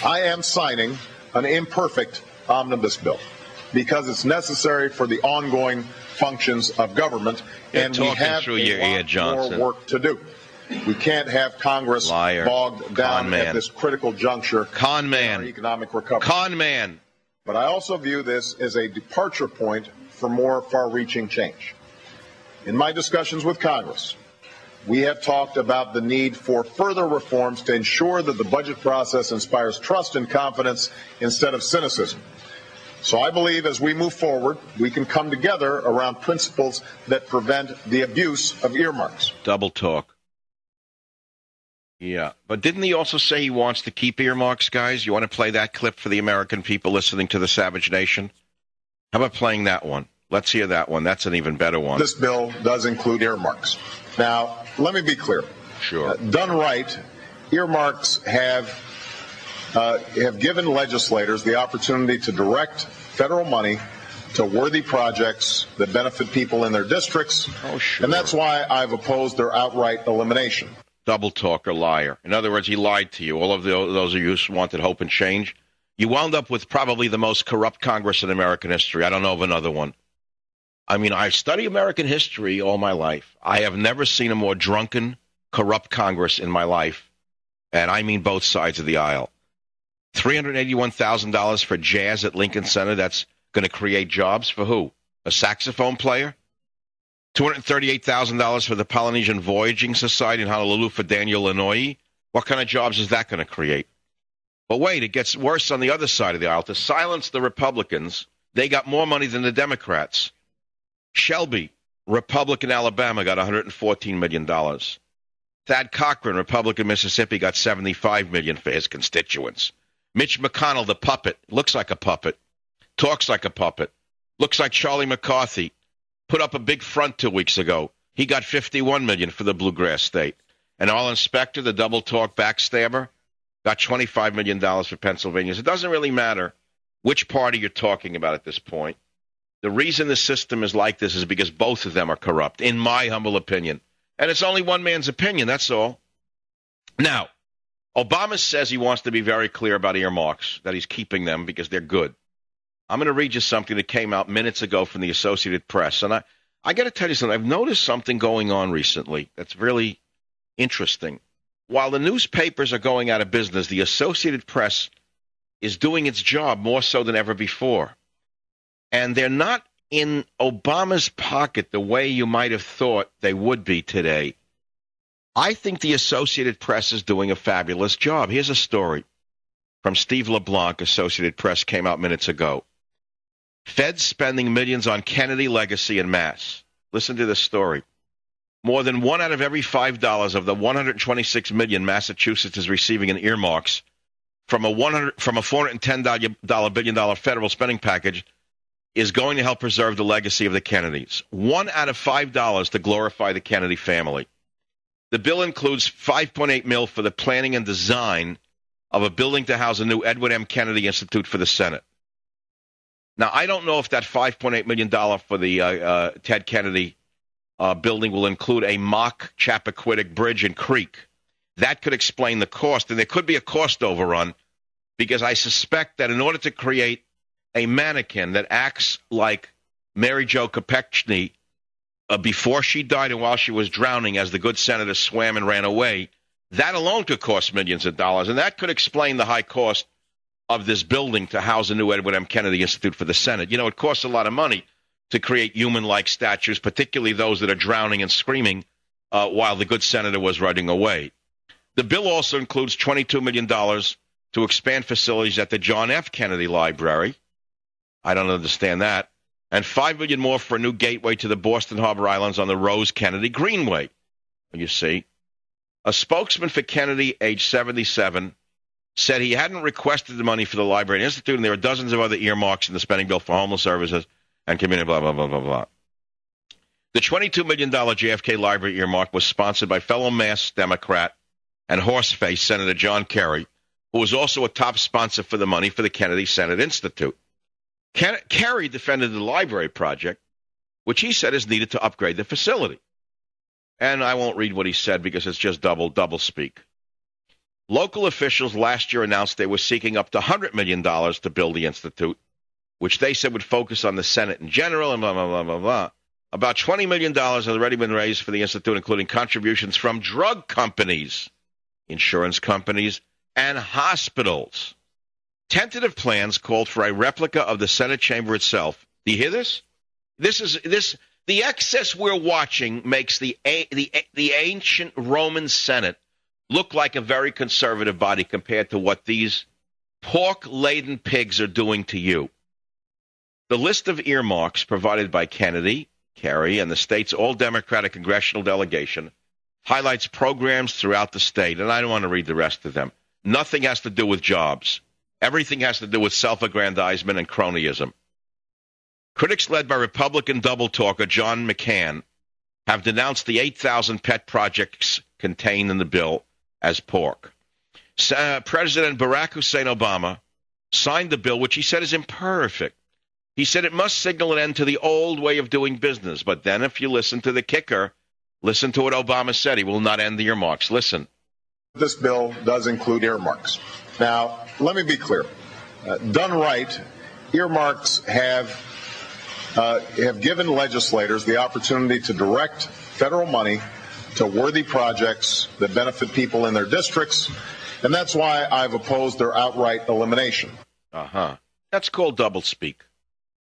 I am signing an imperfect omnibus bill because it's necessary for the ongoing functions of government, and we have a lot more work to do. We can't have Congress bogged down at this critical juncture in our economic recovery. Con man. But I also view this as a departure point for more far-reaching change. In my discussions with Congress, we have talked about the need for further reforms to ensure that the budget process inspires trust and confidence instead of cynicism. So I believe as we move forward, we can come together around principles that prevent the abuse of earmarks. Double talk. Yeah, but didn't he also say he wants to keep earmarks, guys? You want to play that clip for the American people listening to the Savage Nation? How about playing that one? Let's hear that one. That's an even better one. This bill does include earmarks. Now, let me be clear. Sure. Done right, earmarks have given legislators the opportunity to direct federal money to worthy projects that benefit people in their districts. Oh, sure. And that's why I've opposed their outright elimination. Double talker, liar. In other words, he lied to you. All of those of you who wanted hope and change. You wound up with probably the most corrupt Congress in American history. I don't know of another one. I mean, I study American history all my life. I have never seen a more drunken, corrupt Congress in my life, and I mean both sides of the aisle. $381,000 for jazz at Lincoln Center. That's going to create jobs for who? A saxophone player? $238,000 for the Polynesian Voyaging Society in Honolulu for Daniel Inouye. What kind of jobs is that going to create? But wait, it gets worse on the other side of the aisle. To silence the Republicans, they got more money than the Democrats. Shelby, Republican Alabama, got $114 million. Thad Cochran, Republican Mississippi, got $75 million for his constituents. Mitch McConnell, the puppet, looks like a puppet, talks like a puppet, looks like Charlie McCarthy, put up a big front 2 weeks ago. He got $51 million for the Bluegrass State. And Al Inspector, the double talk backstabber, got $25 million for Pennsylvania. So it doesn't really matter which party you're talking about at this point. The reason the system is like this is because both of them are corrupt, in my humble opinion. And it's only one man's opinion, that's all. Now, Obama says he wants to be very clear about earmarks, that he's keeping them because they're good. I'm going to read you something that came out minutes ago from the Associated Press. And I got to tell you something. I've noticed something going on recently that's really interesting. While the newspapers are going out of business, the Associated Press is doing its job more so than ever before. And they're not in Obama's pocket the way you might have thought they would be today. I think the Associated Press is doing a fabulous job. Here's a story from Steve LeBlanc, Associated Press, came out minutes ago. Feds spending millions on Kennedy legacy en masse. Listen to this story. More than 1 out of every $5 of the $126 million Massachusetts is receiving in earmarks from a $410 billion federal spending package is going to help preserve the legacy of the Kennedys. 1 out of $5 to glorify the Kennedy family. The bill includes $5.8 million for the planning and design of a building to house a new Edward M. Kennedy Institute for the Senate. Now, I don't know if that $5.8 million for the Ted Kennedy building will include a mock Chappaquiddick bridge and creek. That could explain the cost, and there could be a cost overrun because I suspect that in order to create a mannequin that acts like Mary Jo Kopechne before she died and while she was drowning as the good senator swam and ran away, that alone could cost millions of dollars, and that could explain the high cost of this building to house a new Edward M. Kennedy Institute for the Senate. You know, it costs a lot of money to create human-like statues, particularly those that are drowning and screaming while the good senator was running away. The bill also includes $22 million to expand facilities at the John F. Kennedy Library. I don't understand that. And $5 million more for a new gateway to the Boston Harbor Islands on the Rose Kennedy Greenway. You see, a spokesman for Kennedy, age 77, said he hadn't requested the money for the Library and Institute, and there are dozens of other earmarks in the spending bill for homeless services and community, blah, blah, blah, blah, blah. The $22 million JFK Library earmark was sponsored by fellow Mass Democrat and horseface Senator John Kerry, who was also a top sponsor for the money for the Kennedy Senate Institute. Kerry defended the library project, which he said is needed to upgrade the facility. And I won't read what he said because it's just double speak. Local officials last year announced they were seeking up to $100 million to build the institute, which they said would focus on the Senate in general and blah, blah, blah, blah, blah. About $20 million has already been raised for the institute, including contributions from drug companies, insurance companies, and hospitals. Tentative plans called for a replica of the Senate chamber itself. Do you hear this? The excess we're watching makes the ancient Roman Senate look like a very conservative body compared to what these pork-laden pigs are doing to you. The list of earmarks provided by Kennedy, Kerry, and the state's all-Democratic congressional delegation highlights programs throughout the state, and I don't want to read the rest of them. Nothing has to do with jobs. Everything has to do with self-aggrandizement and cronyism. Critics led by Republican double-talker John McCain have denounced the 8,000 pet projects contained in the bill as pork. President Barack Hussein Obama signed the bill, which he said is imperfect. He said it must signal an end to the old way of doing business. But then if you listen to the kicker, listen to what Obama said. He will not end the earmarks. Listen. This bill does include earmarks. Now, let me be clear. Done right, earmarks have given legislators the opportunity to direct federal money to worthy projects that benefit people in their districts, and that's why I've opposed their outright elimination. That's called doublespeak.